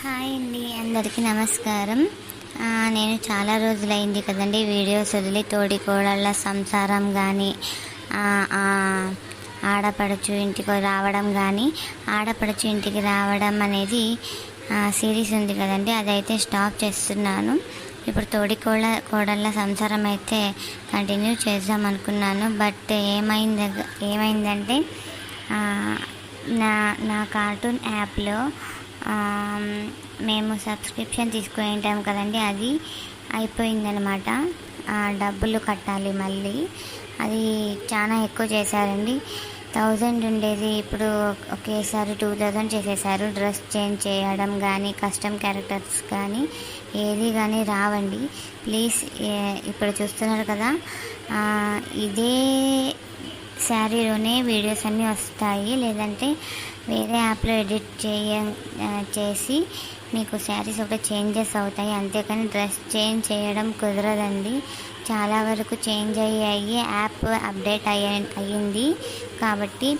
Hi అండి, అందరికీ నమస్కారం. నేను చాలా రోజులైంది కదండి వీడియోస్ వదిలి. తోడికోడళ్ళ సంసారం కానీ, ఆడపడుచు ఇంటికి రావడం కానీ, ఆడపడుచు ఇంటికి రావడం అనేది సిరీస్ ఉంది కదండి, అదైతే స్టాప్ చేస్తున్నాను. ఇప్పుడు కోడళ్ళ సంసారం అయితే కంటిన్యూ చేద్దాం అనుకున్నాను. బట్ ఏమైందంటే నా కార్టూన్ యాప్లో మేము సబ్స్క్రిప్షన్ తీసుకుని ఉంటాం కదండి, అది అయిపోయిందనమాట. డబ్బులు కట్టాలి మళ్ళీ. అది చాలా ఎక్కువ చేశారండి. 1000 ఉండేది, ఇప్పుడు ఒకేసారి 2000 చేసేసారు. డ్రెస్ చేంజ్ చేయడం కానీ, కస్టమ్ క్యారెక్టర్స్ కానీ ఏది కానీ రావండి. ప్లీజ్, ఇప్పుడు చూస్తున్నారు కదా, ఇదే శారీలోనే వీడియోస్ అన్నీ వస్తాయి. లేదంటే వేరే యాప్లో ఎడిట్ చేసి మీకు శారీస్ ఒకటి చేంజెస్ అవుతాయి. అంతేకాని డ్రెస్ చేంజ్ చేయడం కుదరదండి. చాలా వరకు చేంజ్ అయ్యాయి, యాప్ అప్డేట్ అయ్యింది కాబట్టి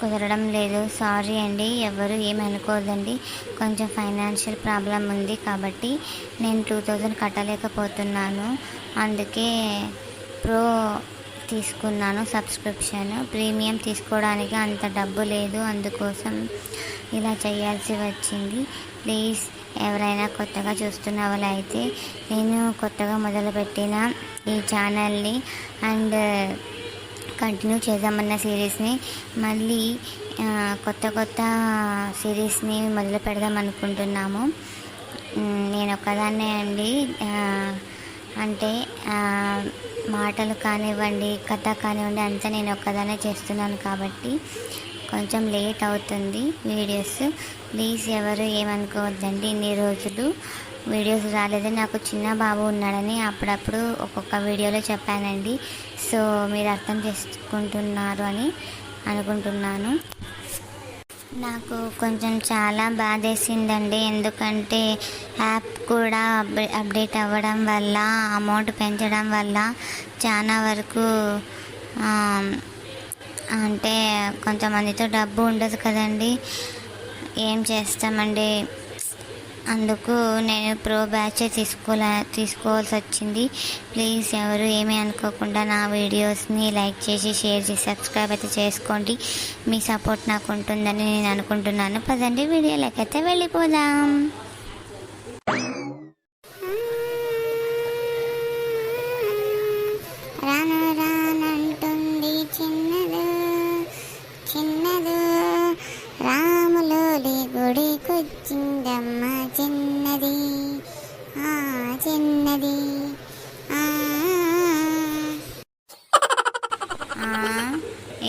కుదరడం లేదు. సారీ అండి, ఎవరు ఏమి అనుకోదండి. కొంచెం ఫైనాన్షియల్ ప్రాబ్లం ఉంది కాబట్టి నేను 2000 కట్టలేకపోతున్నాను. అందుకే ప్రో తీసుకున్నాను సబ్స్క్రిప్షన్. ప్రీమియం తీసుకోవడానికి అంత డబ్బు లేదు, అందుకోసం ఇలా చేయాల్సి వచ్చింది. ప్లీజ్, ఎవరైనా కొత్తగా చూస్తున్న వాళ్ళైతే, నేను కొత్తగా మొదలుపెట్టిన ఈ ఛానల్ని అండ్ కంటిన్యూ చేద్దామన్న సిరీస్ని మళ్ళీ కొత్త సిరీస్ని మొదలు పెడదాం అనుకుంటున్నాము. నేను ఒక్కదాన్నే అండి, అంటే మాటలు కానివ్వండి, కథ కానివ్వండి, అంతా నేను ఒక్కదానే చేస్తున్నాను కాబట్టి కొంచెం లేట్ అవుతుంది వీడియోస్. ప్లీజ్, ఎవరు ఏమనుకోవద్దండి. ఇన్ని రోజులు వీడియోస్ రాలేదని, నాకు చిన్న బాబు ఉన్నాడని అప్పుడప్పుడు ఒక్కొక్క వీడియోలో చెప్పానండి. సో మీరు అర్థం చేసుకుంటున్నారు అని అనుకుంటున్నాను. నాకు కొంచెం చాలా బాధేసిందండి, ఎందుకంటే యాప్ కూడా అప్డేట్ అవ్వడం వల్ల, అమౌంట్ పెంచడం వల్ల చాలా వరకు అంటే కొంతమందితో డబ్బు ఉండదు కదండి, ఏం చేస్తామండి. అందుకు నేను ప్రో బ్యాచ్ తీసుకోవాల్సి వచ్చింది. ప్లీజ్, ఎవరు ఏమీ అనుకోకుండా నా వీడియోస్ని లైక్ చేసి, షేర్ చేసి, సబ్స్క్రైబ్ అయితే చేసుకోండి. మీ సపోర్ట్ నాకు ఉంటుందని నేను అనుకుంటున్నాను. పదండి వీడియోలోకి అయితే వెళ్ళిపోదాం. రానంటుంది చిన్నదు చిన్నదు, రాములోలి గుడికొచ్చిందమ్మ చిన్నది, చిన్నది.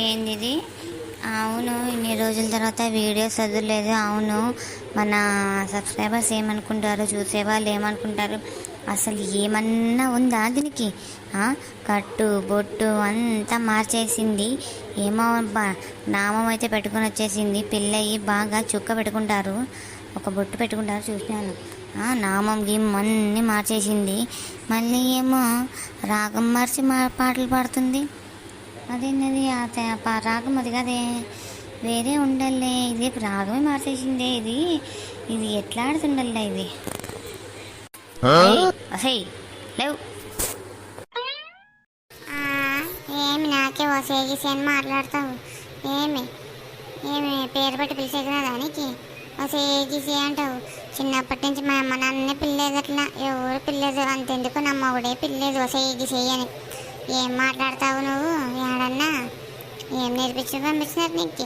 ఏంది? అవును, ఇన్ని రోజుల తర్వాత వీడియోస్ వదలలేదు. అవును, మన సబ్స్క్రైబర్స్ ఏమనుకుంటారు, చూసేవాళ్ళు ఏమనుకుంటారు, అసలు ఏమన్నా ఉందా దీనికి? కట్టు బొట్టు అంతా మార్చేసింది. ఏమో నామం అయితే పెట్టుకొని వచ్చేసింది. పెళ్ళయి బాగా చుక్క పెట్టుకుంటారు, ఒక బొట్టు పెట్టుకుంటారు, చూసినాను. నామం గీమం అన్నీ మార్చేసింది. మళ్ళీ ఏమో రాగం మార్చి పాటలు పాడుతుంది. అదేంటది రాగం? అది కదే, వేరే ఉండాలే. ఇది రాగమే మార్చేసిందే. ఇది ఎట్లా ఆడుతుండల్లా ఇది? అసలు లేవు. ఏమి నాకే వసేగిసి అని మాట్లాడతావు? ఏమి పేరు పెట్టి పిలిచేది కదా దానికి వసేగిసి అంటావు? చిన్నప్పటి నుంచి మా అమ్మ నాన్నే పిల్లేదు, అట్లా ఎవరు పిల్లేదు. అంతెందుకు నా మొగుడే పిల్లేదు వసేగిసి అని. ఏం మాట్లాడతావు నువ్వు? ఏడన్నా ఏం నేర్పించి పంపించినారు నీకు?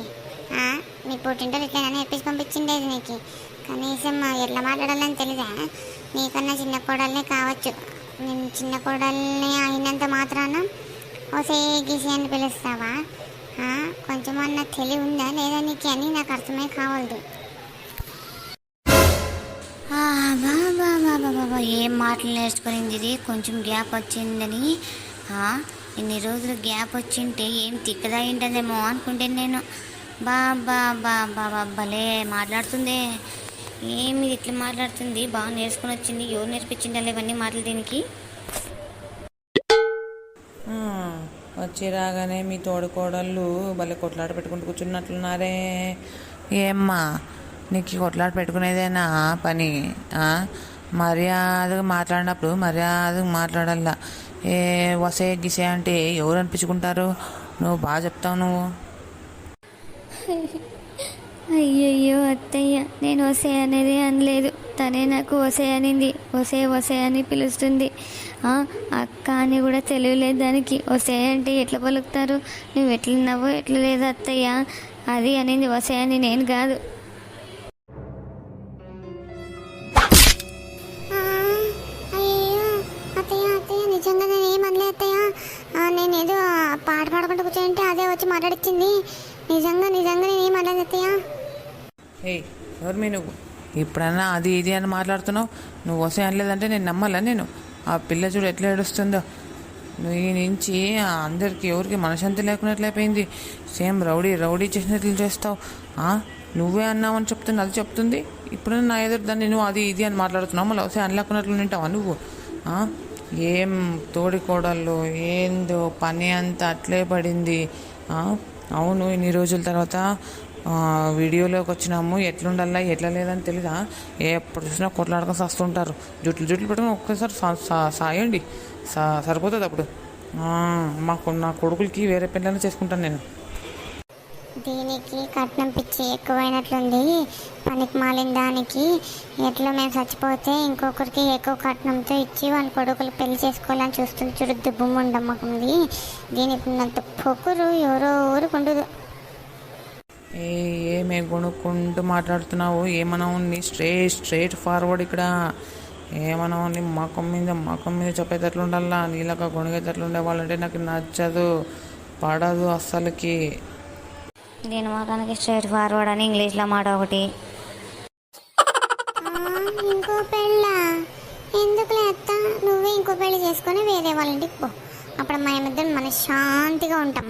నీ పుట్టింటో ఇట్లా నేర్పించి పంపించిండేది నీకు. కనీసం ఎట్లా మాట్లాడాలని తెలీదా? నీకన్నా చిన్న కోడల్ని కావచ్చు, నేను చిన్న కోడల్ని అయినంత మాత్రాన ఓసే గీసి అని పిలుస్తావా? కొంచెం అన్న తెలివి ఉందా లేదా నీకు అని నాకు అర్థమే కావద్దు. బాబా ఏం మాటలు నేర్చుకునింది ఇది? కొంచెం గ్యాప్ వచ్చిందని. ఇన్ని రోజులు గ్యాప్ వచ్చింటే ఏం తిక్కదాయింటదేమో అనుకుంటే నేను. బాబా భలే మాట్లాడుతుందే. ఏమి ఇట్లా మాట్లాడుతుంది? బాగా నేర్చుకుని వచ్చింది. ఎవరు నేర్పించిండాలి ఇవన్నీ మాటలు దీనికి? వచ్చి రాగానే మీ తోడుకోడళ్ళు భలే కొట్లాట పెట్టుకుంటూ కూర్చున్నట్లున్నారే. ఏమ్మా నీకు ఈ కొట్లాట పెట్టుకునేదేనా పని? మర్యాదగా మాట్లాడినప్పుడు మర్యాదగా మాట్లాడాల. ఏ వసే గిసే అంటే ఎవరు అనిపించుకుంటారు? నువ్వు బాగా చెప్తావు నువ్వు. అయ్యయ్యో అత్తయ్య, నేను ఒసే అనేది అనలేదు, తనే నాకు ఒసే అనింది. ఒసే ఒసే అని పిలుస్తుంది. అక్క అని కూడా తెలియలేదు దానికి. ఒసే అంటే ఎట్లా పలుకుతారు? నువ్వు ఎట్లున్నావో ఎట్లా లేదు అత్తయ్య, అది అనింది ఒసే అని, నేను కాదు. అయ్యో అత్తయ్య అత్తయ్య, నిజంగా నేను ఏమనలే అత్తయ్య. నేను ఏదో పాట పాడుకుంటూ కూర్చోంటే అదే వచ్చి మాట్లాడిచ్చింది. నిజంగా నిజంగా నేను ఏమనలేదు అత్తయ్య. ఏయ్, ఎవరు మీ నువ్వు? ఇప్పుడన్నా అది ఇది అని మాట్లాడుతున్నావు. నువ్వు వసే అనలేదంటే నేను నమ్మాలా? నేను ఆ పిల్ల చూడు ఎట్లా ఏడుస్తుందో. నువ్వు ఈ నుంచి అందరికి ఎవరికి మనశాంతి లేకున్నట్లయిపోయింది. సేమ్ రౌడీ రౌడీ చేసినట్లు చేస్తావు. నువ్వే అన్నావని చెప్తుంది, అది చెప్తుంది. ఇప్పుడు నా ఎదురు దాన్ని నువ్వు అది ఇది అని మాట్లాడుతున్నావు. మళ్ళీ వసే అనలేకున్నట్లు ఉంటావా నువ్వు? ఏం తోడికోడళ్ళు, ఏందో పని అంతా అట్లే పడింది. అవును, ఇన్ని రోజుల తర్వాత వీడియోలోకి వచ్చినాము. ఎట్లుండాలా ఎట్లా లేదని తెలీదా? ఎప్పుడు చూసినా కొట్లాడుకొని వస్తుంటారు. జుట్లు పెట్టుకుని ఒక్కసారి సాయండి, సరిపోతుంది. అప్పుడు నా కొడుకులకి వేరే పిల్లల్ని చేసుకుంటాను నేను. దీనికి కట్నం పిచ్చి ఎక్కువైనట్లుంది. పనికి మాలిన దానికి ఎట్లా మేము చచ్చిపోతే ఇంకొకరికి ఎక్కువ కట్నంతో ఇచ్చి వాళ్ళ కొడుకులు పెళ్లి చేసుకోవాలని చూస్తుంది. చూడు దుబ్బుము ఉండమ్మకుంది. దీనికి ఉన్నంత పొగురు ఎవరో ఊరికి ఉండదు. ఏమే కొనుక్కుంటూ మాట్లాడుతున్నావు? ఏమన్నా ఉంది? స్ట్రేట్ ఫార్వర్డ్ ఇక్కడ. ఏమన్నా ఉంది? మకం మీద చెప్పేటట్లు ఉండాలా. నీళ్ళక కొనిగేటట్లు ఉండేవాళ్ళంటే నాకు నచ్చదు, పడదు అస్సలకి. దీని మొత్తానికి స్ట్రైట్ ఫార్వర్డ్ అని ఇంగ్లీష్లో మాట ఒకటి. ఇంకో పెళ్ళ ఎందుకులే అత్త, నువ్వే ఇంకో పెళ్లి చేసుకొని వేరే వాళ్ళ ఇంటికి పో. అప్పుడు మేమిద్దరం మనశ్శాంతిగా ఉంటాం.